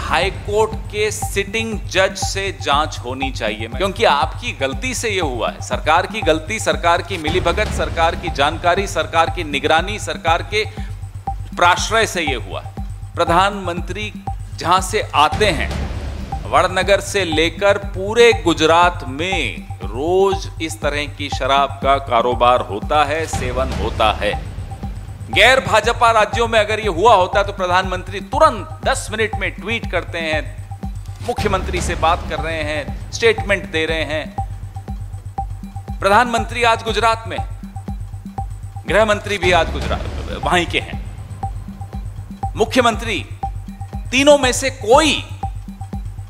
High court के sitting जज से जांच होनी चाहिए, क्योंकि आपकी गलती से ये हुआ है। सरकार की गलती, सरकार की मिलीभगत, सरकार की जानकारी, सरकार की निगरानी, सरकार के प्राश्रय से ये हुआ है। प्रधानमंत्री जहां से आते हैं, वड़नगर से लेकर पूरे गुजरात में रोज इस तरह की शराब का कारोबार होता है, सेवन होता है। गैर भाजपा राज्यों में अगर ये हुआ होता तो प्रधानमंत्री तुरंत 10 मिनट में ट्वीट करते हैं, मुख्यमंत्री से बात कर रहे हैं, स्टेटमेंट दे रहे हैं। प्रधानमंत्री आज गुजरात में, गृह मंत्री भी आज गुजरात वहीं के हैं, मुख्यमंत्री, तीनों में से कोई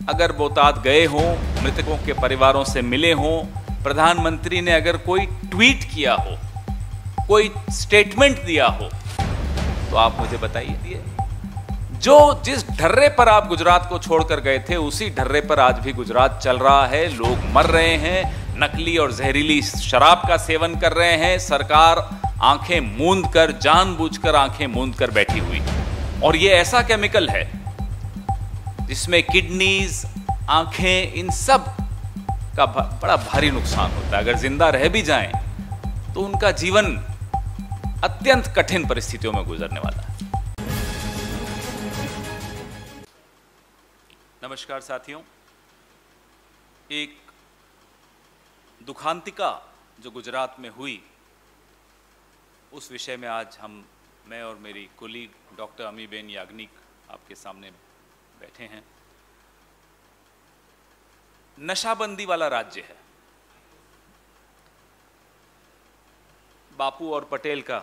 अगर बोटाद गए हों, मृतकों के परिवारों से मिले हों, प्रधानमंत्री ने अगर कोई ट्वीट किया हो, कोई स्टेटमेंट दिया हो, तो आप मुझे बताइए। जिस ढर्रे पर आप गुजरात को छोड़कर गए थे, उसी ढर्रे पर आज भी गुजरात चल रहा है। लोग मर रहे हैं, नकली और जहरीली शराब का सेवन कर रहे हैं। सरकार आंखें मूंद कर, जानबूझकर आंखें मूंद कर बैठी हुई। और ये ऐसा केमिकल है जिसमें किडनीज, आंखें, इन सब का बड़ा भारी नुकसान होता है। अगर जिंदा रह भी जाएं तो उनका जीवन अत्यंत कठिन परिस्थितियों में गुजरने वाला है। नमस्कार साथियों, एक दुखांतिका जो गुजरात में हुई, उस विषय में आज मैं और मेरी कोलीग डॉक्टर अमीबेन याग्निक आपके सामने बैठे हैं। नशाबंदी वाला राज्य है, बापू और पटेल का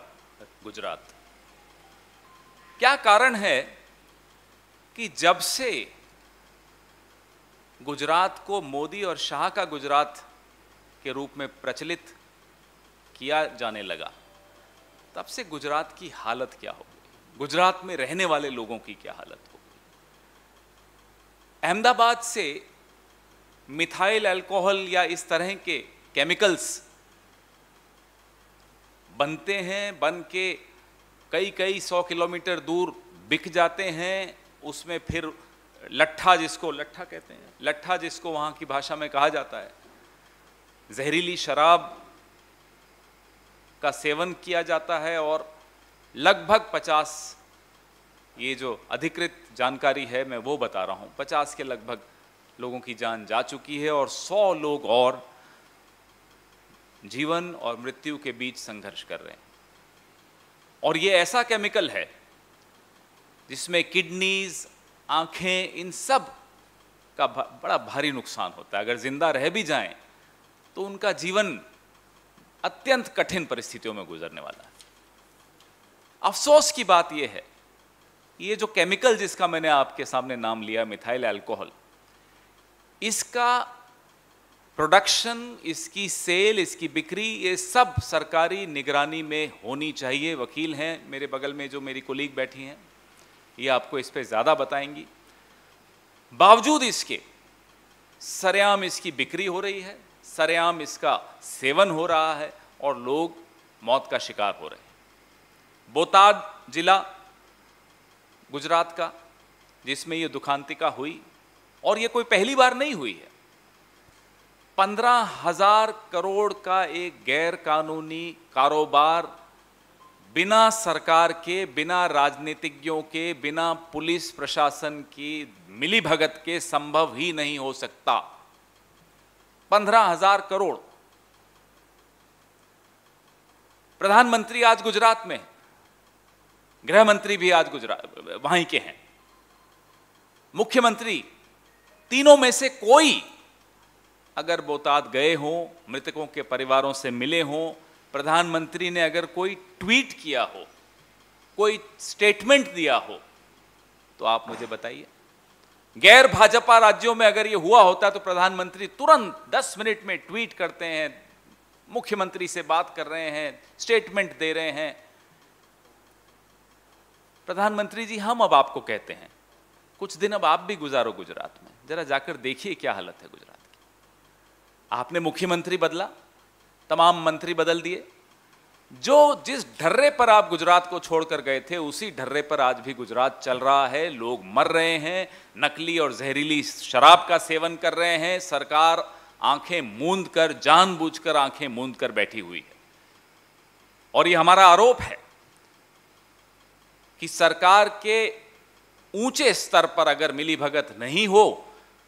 गुजरात। क्या कारण है कि जब से गुजरात को मोदी और शाह का गुजरात के रूप में प्रचलित किया जाने लगा, तब से गुजरात की हालत क्या हो गई, गुजरात में रहने वाले लोगों की क्या हालत हो गई। अहमदाबाद से मिथाइल अल्कोहल या इस तरह के केमिकल्स बनते हैं, बन के कई 100 किलोमीटर दूर बिक जाते हैं। उसमें फिर लट्ठा कहते हैं, लट्ठा जिसको वहाँ की भाषा में कहा जाता है, जहरीली शराब का सेवन किया जाता है। और लगभग 50, ये जो अधिकृत जानकारी है मैं वो बता रहा हूँ, 50 के लगभग लोगों की जान जा चुकी है और 100 लोग और जीवन और मृत्यु के बीच संघर्ष कर रहे हैं। और ये ऐसा केमिकल है जिसमें किडनीज, आंखें, इन सब का बड़ा भारी नुकसान होता है। अगर जिंदा रह भी जाएं तो उनका जीवन अत्यंत कठिन परिस्थितियों में गुजरने वाला है। अफसोस की बात यह है, ये जो केमिकल जिसका मैंने आपके सामने नाम लिया, मिथाइल अल्कोहल, इसका प्रोडक्शन, इसकी सेल, इसकी बिक्री, ये सब सरकारी निगरानी में होनी चाहिए। वकील हैं मेरे बगल में जो मेरी कोलीग बैठी हैं, ये आपको इस पे ज़्यादा बताएंगी। बावजूद इसके सरेआम इसकी बिक्री हो रही है, सरेआम इसका सेवन हो रहा है और लोग मौत का शिकार हो रहे हैं। बोटाद जिला गुजरात का, जिसमें ये दुखांतिका हुई, और ये कोई पहली बार नहीं हुई है। 15,000 करोड़ का एक गैर कानूनी कारोबार बिना सरकार के, बिना राजनीतिज्ञों के, बिना पुलिस प्रशासन की मिलीभगत के संभव ही नहीं हो सकता। 15,000 करोड़। प्रधानमंत्री आज गुजरात में, गृह मंत्री भी आज गुजरात वहीं के हैं, मुख्यमंत्री, तीनों में से कोई अगर बोटाद गए हों, मृतकों के परिवारों से मिले हों, प्रधानमंत्री ने अगर कोई ट्वीट किया हो, कोई स्टेटमेंट दिया हो, तो आप मुझे बताइए। गैर भाजपा राज्यों में अगर ये हुआ होता तो प्रधानमंत्री तुरंत 10 मिनट में ट्वीट करते हैं, मुख्यमंत्री से बात कर रहे हैं, स्टेटमेंट दे रहे हैं। प्रधानमंत्री जी, हम अब आपको कहते हैं, कुछ दिन अब आप भी गुजारो गुजरात में, जरा जाकर देखिए क्या हालत है गुजरात की। आपने मुख्यमंत्री बदला, तमाम मंत्री बदल दिए, जो जिस ढर्रे पर आप गुजरात को छोड़कर गए थे उसी ढर्रे पर आज भी गुजरात चल रहा है। लोग मर रहे हैं, नकली और जहरीली शराब का सेवन कर रहे हैं। सरकार आंखें मूंद कर, जानबूझकर आंखें मूंद कर बैठी हुई है। और ये हमारा आरोप है कि सरकार के ऊंचे स्तर पर अगर मिलीभगत नहीं हो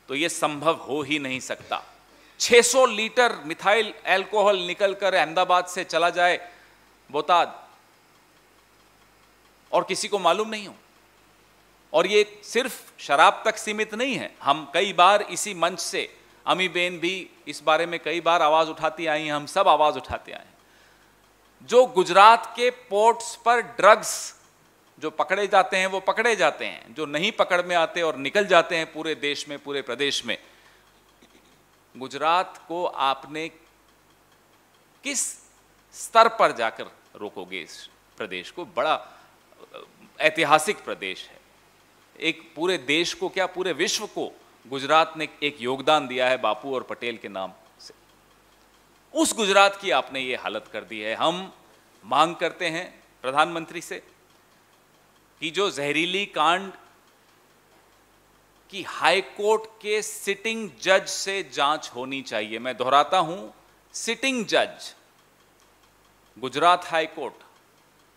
तो यह संभव हो ही नहीं सकता। 600 लीटर मिथाइल अल्कोहल निकलकर अहमदाबाद से चला जाए बोताद और किसी को मालूम नहीं हो। और ये सिर्फ शराब तक सीमित नहीं है। हम कई बार इसी मंच से, अमीबेन भी इस बारे में कई बार आवाज उठाती आई हैं, हम सब आवाज उठाते आए हैं। जो गुजरात के पोर्ट्स पर ड्रग्स जो पकड़े जाते हैं वो पकड़े जाते हैं, जो नहीं पकड़ में आते और निकल जाते हैं पूरे देश में, पूरे प्रदेश में। गुजरात को आपने किस स्तर पर जाकर रोकोगे? इस प्रदेश को, बड़ा ऐतिहासिक प्रदेश है, एक पूरे देश को क्या पूरे विश्व को गुजरात ने एक योगदान दिया है बापू और पटेल के नाम से। उस गुजरात की आपने ये हालत कर दी है। हम मांग करते हैं प्रधानमंत्री से कि जो जहरीली कांड की हाई कोर्ट के सिटिंग जज से जांच होनी चाहिए। मैं दोहराता हूं, सिटिंग जज गुजरात हाई कोर्ट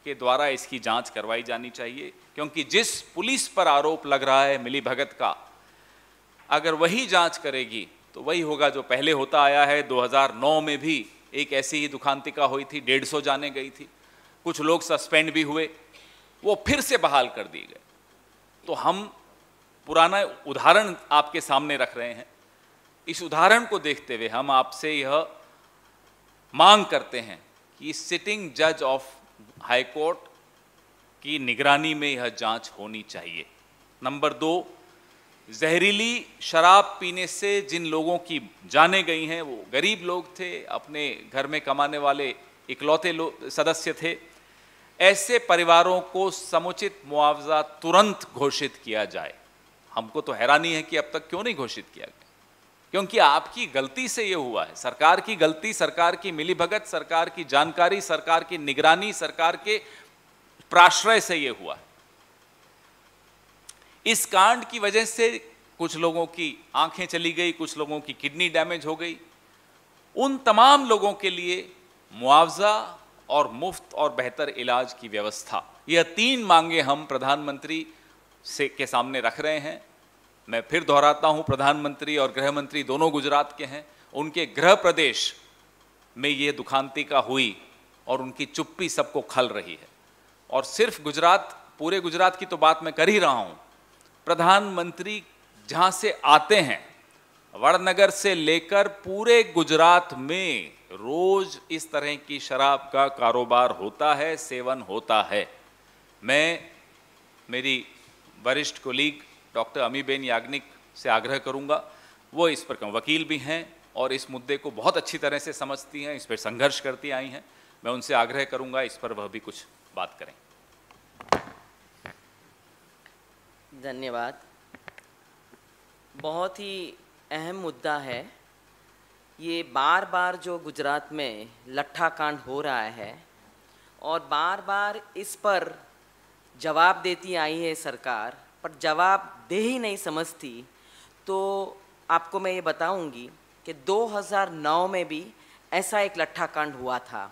के द्वारा इसकी जांच करवाई जानी चाहिए। क्योंकि जिस पुलिस पर आरोप लग रहा है मिलीभगत का, अगर वही जांच करेगी तो वही होगा जो पहले होता आया है। 2009 में भी एक ऐसी ही दुखांतिका हुई थी, 150 जाने गई थी, कुछ लोग सस्पेंड भी हुए, वो फिर से बहाल कर दिए गए। तो हम पुराना उदाहरण आपके सामने रख रहे हैं। इस उदाहरण को देखते हुए हम आपसे यह मांग करते हैं कि सिटिंग जज ऑफ हाई कोर्ट की निगरानी में यह जांच होनी चाहिए। नंबर 2, जहरीली शराब पीने से जिन लोगों की जानें गई हैं वो गरीब लोग थे, अपने घर में कमाने वाले इकलौते सदस्य थे। ऐसे परिवारों को समुचित मुआवजा तुरंत घोषित किया जाए। हमको तो हैरानी है कि अब तक क्यों नहीं घोषित किया गया, क्योंकि आपकी गलती से ये हुआ है। सरकार की गलती, सरकार की मिलीभगत, सरकार की जानकारी, सरकार की निगरानी, सरकार के प्राश्रय से ये हुआ है। इस कांड की वजह से कुछ लोगों की आंखें चली गई, कुछ लोगों की किडनी डैमेज हो गई। उन तमाम लोगों के लिए मुआवजा और मुफ्त और बेहतर इलाज की व्यवस्था, यह 3 मांगे हम प्रधानमंत्री से के सामने रख रहे हैं। मैं फिर दोहराता हूं, प्रधानमंत्री और गृह मंत्री दोनों गुजरात के हैं। उनके गृह प्रदेश में ये दुखांतिका हुई और उनकी चुप्पी सबको खल रही है। और सिर्फ गुजरात, पूरे गुजरात की तो बात मैं कर ही रहा हूं। प्रधानमंत्री जहां से आते हैं, वड़नगर से लेकर पूरे गुजरात में रोज इस तरह की शराब का कारोबार होता है, सेवन होता है। मैं मेरी वरिष्ठ कोलीग डॉक्टर अमीबेन याग्निक से आग्रह करूंगा, वो इस पर वकील भी हैं और इस मुद्दे को बहुत अच्छी तरह से समझती हैं, इस पर संघर्ष करती आई हैं। मैं उनसे आग्रह करूंगा इस पर वह भी कुछ बात करें। धन्यवाद। बहुत ही अहम मुद्दा है ये। बार बार जो गुजरात में लट्ठा कांड हो रहा है और बार बार इस पर जवाब देती आई है सरकार, पर जवाब दे ही नहीं समझती। तो आपको मैं ये बताऊंगी कि 2009 में भी ऐसा एक लट्ठा कांड हुआ था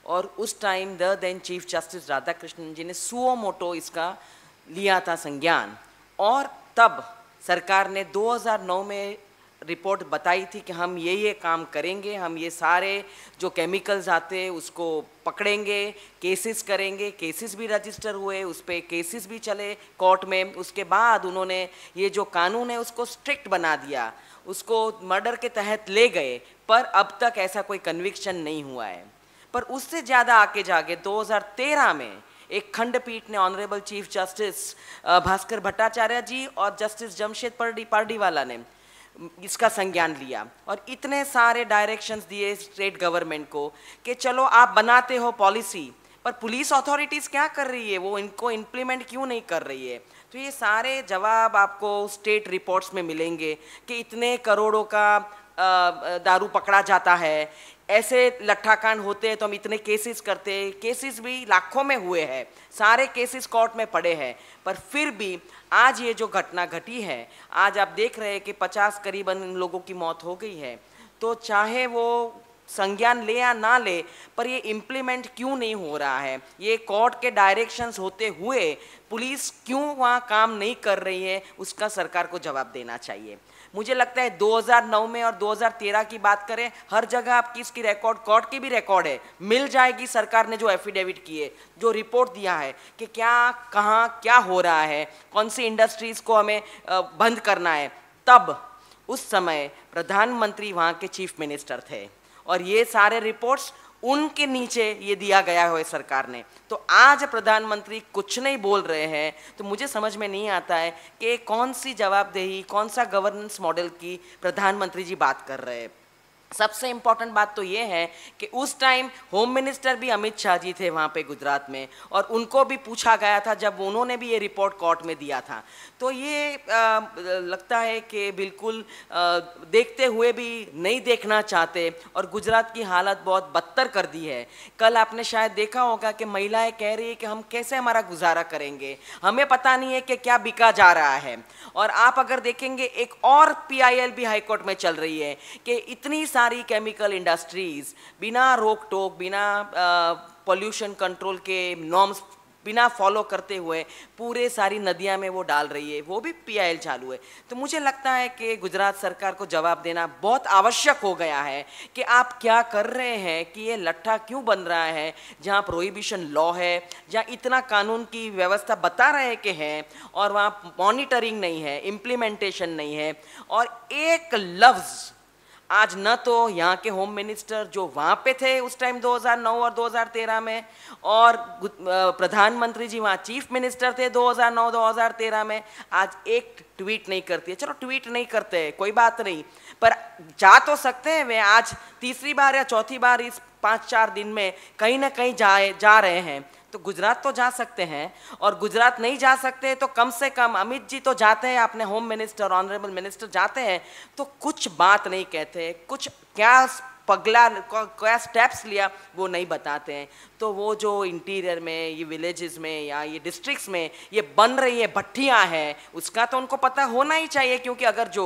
और उस time the then chief justice Radhakrishnan ji ने सुओ मोटो इसका लिया था संज्ञान। और तब सरकार ने 2009 में रिपोर्ट बताई थी कि हम ये काम करेंगे, हम ये सारे जो केमिकल्स आते उसको पकड़ेंगे, केसेस करेंगे। केसेस भी रजिस्टर हुए, उस पर केसेस भी चले कोर्ट में। उसके बाद उन्होंने ये जो कानून है उसको स्ट्रिक्ट बना दिया, उसको मर्डर के तहत ले गए, पर अब तक ऐसा कोई कन्विक्शन नहीं हुआ है। पर उससे ज़्यादा आगे जाके 2013 में एक खंडपीठ ने honourable chief justice Bhaskar Bhattacharya ji और जस्टिस जमशेद पारडीवाला ने इसका संज्ञान लिया और इतने सारे डायरेक्शंस दिए स्टेट गवर्नमेंट को कि चलो आप बनाते हो पॉलिसी, पर पुलिस अथॉरिटीज़ क्या कर रही है, वो इनको इम्प्लीमेंट क्यों नहीं कर रही है। तो ये सारे जवाब आपको स्टेट रिपोर्ट्स में मिलेंगे कि इतने करोड़ों का दारू पकड़ा जाता है, ऐसे लट्ठाकांड होते हैं तो हम इतने केसेस करते हैं, केसेस भी लाखों में हुए हैं, सारे केसेस कोर्ट में पड़े हैं, पर फिर भी आज ये जो घटना घटी है, आज आप देख रहे हैं कि 50 करीबन लोगों की मौत हो गई है। तो चाहे वो संज्ञान ले या ना ले, पर ये इम्प्लीमेंट क्यों नहीं हो रहा है, ये कोर्ट के डायरेक्शंस होते हुए पुलिस क्यों वहाँ काम नहीं कर रही है, उसका सरकार को जवाब देना चाहिए। मुझे लगता है 2009 में और 2013 की बात करें, हर जगह आपकी इसकी रिकॉर्ड, कोर्ट की भी रिकॉर्ड है, मिल जाएगी। सरकार ने जो एफिडेविट किए, जो रिपोर्ट दिया है कि क्या कहाँ क्या हो रहा है, कौन सी इंडस्ट्रीज को हमें बंद करना है, तब उस समय प्रधानमंत्री वहाँ के चीफ मिनिस्टर थे और ये सारे रिपोर्ट्स उनके नीचे ये दिया गया है सरकार ने। तो आज प्रधानमंत्री कुछ नहीं बोल रहे हैं, तो मुझे समझ में नहीं आता है कि कौन सी जवाबदेही, कौन सा गवर्नेंस मॉडल की प्रधानमंत्री जी बात कर रहे हैं। सबसे इम्पॉर्टेंट बात तो ये है कि उस टाइम होम मिनिस्टर भी अमित शाह जी थे वहाँ पे गुजरात में, और उनको भी पूछा गया था जब उन्होंने भी ये रिपोर्ट कोर्ट में दिया था। तो ये लगता है कि बिल्कुल देखते हुए भी नहीं देखना चाहते, और गुजरात की हालत बहुत बदतर कर दी है। कल आपने शायद देखा होगा कि महिलाएं कह रही है कि हम कैसे हमारा गुजारा करेंगे, हमें पता नहीं है कि क्या बिका जा रहा है। और आप अगर देखेंगे एक और PIL भी हाईकोर्ट में चल रही है कि इतनी सारी केमिकल इंडस्ट्रीज बिना रोक टोक, बिना पोल्यूशन कंट्रोल के नॉर्म्स बिना फॉलो करते हुए पूरे सारी नदियां में वो डाल रही है, वो भी PIL चालू है। तो मुझे लगता है कि गुजरात सरकार को जवाब देना बहुत आवश्यक हो गया है कि आप क्या कर रहे हैं, कि ये लट्ठा क्यों बन रहा है जहाँ प्रोहिबिशन लॉ है, जहाँ इतना कानून की व्यवस्था बता रहे हैं कि है, और वहाँ मॉनिटरिंग नहीं है, इम्प्लीमेंटेशन नहीं है। और एक लफ्ज़ आज न तो यहाँ के होम मिनिस्टर जो वहाँ पे थे उस टाइम 2009 और 2013 में, और प्रधानमंत्री जी वहाँ चीफ मिनिस्टर थे 2009-2013 में, आज एक ट्वीट नहीं करती है। चलो ट्वीट नहीं करते कोई बात नहीं, पर जा तो सकते हैं वे। आज तीसरी बार या चौथी बार इस 5-4 दिन में कहीं ना कहीं जा रहे हैं, तो गुजरात तो जा सकते हैं। और गुजरात नहीं जा सकते तो कम से कम अमित जी तो जाते हैं, अपने होम मिनिस्टर, ऑनरेबल मिनिस्टर जाते हैं, तो कुछ बात नहीं कहते, कुछ क्या पगला, क्या स्टेप्स लिया वो नहीं बताते हैं। तो वो जो इंटीरियर में, ये विलेजेस में या ये डिस्ट्रिक्ट्स में ये बन रही है भट्टियाँ हैं, उसका तो उनको पता होना ही चाहिए। क्योंकि अगर जो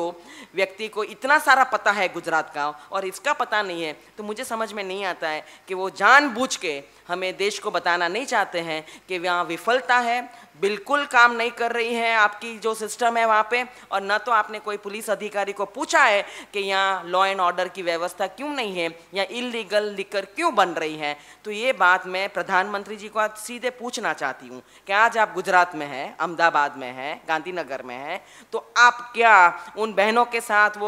व्यक्ति को इतना सारा पता है गुजरात का और इसका पता नहीं है, तो मुझे समझ में नहीं आता है कि वो जानबूझ के हमें देश को बताना नहीं चाहते हैं कि वहाँ विफलता है, बिल्कुल काम नहीं कर रही है आपकी जो सिस्टम है वहाँ पे। और न तो आपने कोई पुलिस अधिकारी को पूछा है कि यहाँ लॉ एंड ऑर्डर की व्यवस्था क्यों नहीं है, या इलीगल लिकर क्यों बन रही है। तो ये बात मैं प्रधानमंत्री जी को आज सीधे पूछना चाहती हूँ कि आज आप गुजरात में हैं, अहमदाबाद में हैं, गांधीनगर में हैं, तो आप क्या उन बहनों के साथ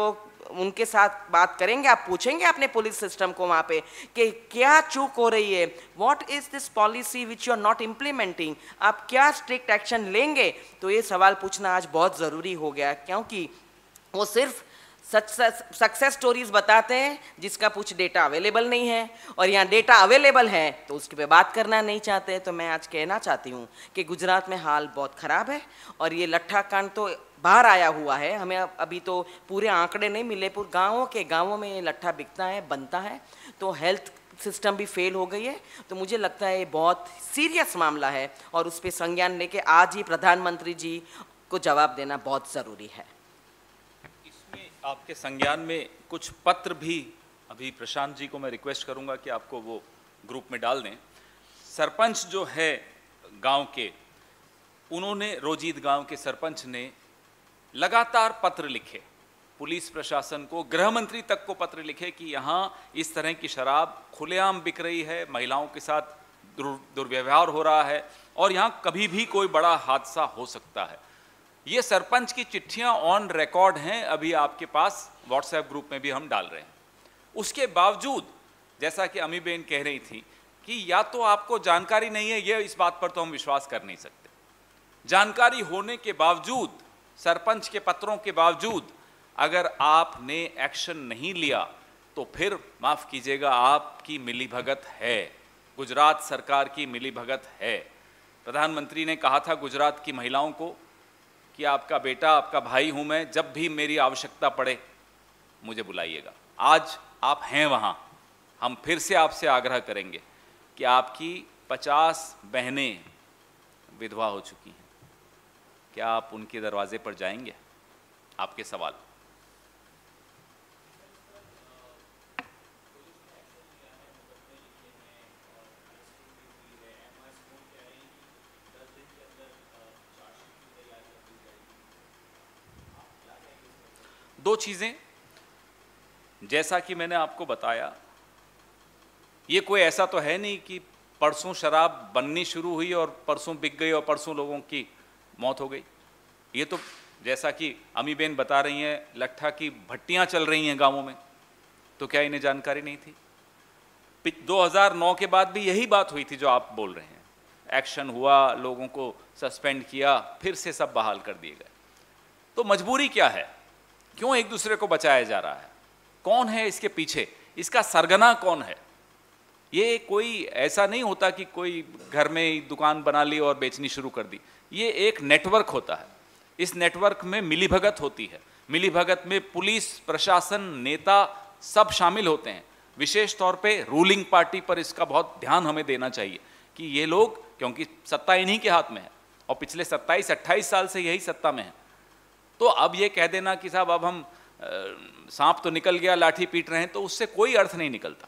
उनके साथ बात करेंगे? आप पूछेंगे अपने पुलिस सिस्टम को वहाँ पे कि क्या चूक हो रही है, what is this policy which you are not implementing, आप क्या स्ट्रिक्ट एक्शन लेंगे? तो ये सवाल पूछना आज बहुत ज़रूरी हो गया, क्योंकि वो सिर्फ सक्सेस स्टोरीज बताते हैं जिसका कुछ डेटा अवेलेबल नहीं है, और यहाँ डेटा अवेलेबल है तो उसके पे बात करना नहीं चाहते। तो मैं आज कहना चाहती हूँ कि गुजरात में हाल बहुत ख़राब है, और ये लट्ठा कांड तो बाहर आया हुआ है, हमें अभी तो पूरे आंकड़े नहीं मिले, पूरे गाँवों में ये लट्ठा बिकता है, बनता है। तो हेल्थ सिस्टम भी फेल हो गई है। तो मुझे लगता है ये बहुत सीरियस मामला है, और उस पर संज्ञान लेके आज ही प्रधानमंत्री जी को जवाब देना बहुत ज़रूरी है। इसमें आपके संज्ञान में कुछ पत्र भी, अभी प्रशांत जी को मैं रिक्वेस्ट करूंगा कि आपको वो ग्रुप में डाल दें। सरपंच जो है गांव के, उन्होंने, रोजीत गांव के सरपंच ने लगातार पत्र लिखे पुलिस प्रशासन को, गृह मंत्री तक को पत्र लिखे कि यहाँ इस तरह की शराब खुलेआम बिक रही है, महिलाओं के साथ दुर्व्यवहार हो रहा है, और यहाँ कभी भी कोई बड़ा हादसा हो सकता है। ये सरपंच की चिट्ठियाँ ऑन रिकॉर्ड हैं, अभी आपके पास व्हाट्सएप ग्रुप में भी हम डाल रहे हैं। उसके बावजूद, जैसा कि अमी बेन कह रही थी कि या तो आपको जानकारी नहीं है, ये इस बात पर तो हम विश्वास कर नहीं सकते, जानकारी होने के बावजूद, सरपंच के पत्रों के बावजूद अगर आपने एक्शन नहीं लिया तो फिर माफ कीजिएगा, आपकी मिलीभगत है, गुजरात सरकार की मिलीभगत है। प्रधानमंत्री ने कहा था गुजरात की महिलाओं को कि आपका बेटा, आपका भाई हूं मैं, जब भी मेरी आवश्यकता पड़े मुझे बुलाइएगा। आज आप हैं वहाँ, हम फिर से आपसे आग्रह करेंगे कि आपकी 50 बहनें विधवा हो चुकी हैं, क्या आप उनके दरवाजे पर जाएंगे? आपके सवाल। दो चीजें, जैसा कि मैंने आपको बताया, ये कोई ऐसा तो है नहीं कि परसों शराब बननी शुरू हुई और परसों बिक गई और परसों लोगों की मौत हो गई। ये तो जैसा कि अमीबेन बता रही हैं, लट्ठा की भट्टियां चल रही हैं गांवों में, तो क्या इन्हें जानकारी नहीं थी? 2009 के बाद भी यही बात हुई थी जो आप बोल रहे हैं। एक्शन हुआ, लोगों को सस्पेंड किया, फिर से सब बहाल कर दिए गए। तो मजबूरी क्या है? क्यों एक दूसरे को बचाया जा रहा है? कौन है इसके पीछे? इसका सरगना कौन है? ये कोई ऐसा नहीं होता कि कोई घर में दुकान बना ली और बेचनी शुरू कर दी। ये एक नेटवर्क होता है। इस नेटवर्क में मिलीभगत होती है। मिलीभगत में पुलिस, प्रशासन, नेता सब शामिल होते हैं। विशेष तौर पे रूलिंग पार्टी पर इसका बहुत ध्यान हमें देना चाहिए कि ये लोग, क्योंकि सत्ता इन्हीं के हाथ में है और पिछले 27-28 साल से यही सत्ता में है। तो अब ये कह देना कि साहब अब हम सांप तो निकल गया, लाठी पीट रहे हैं, तो उससे कोई अर्थ नहीं निकलता।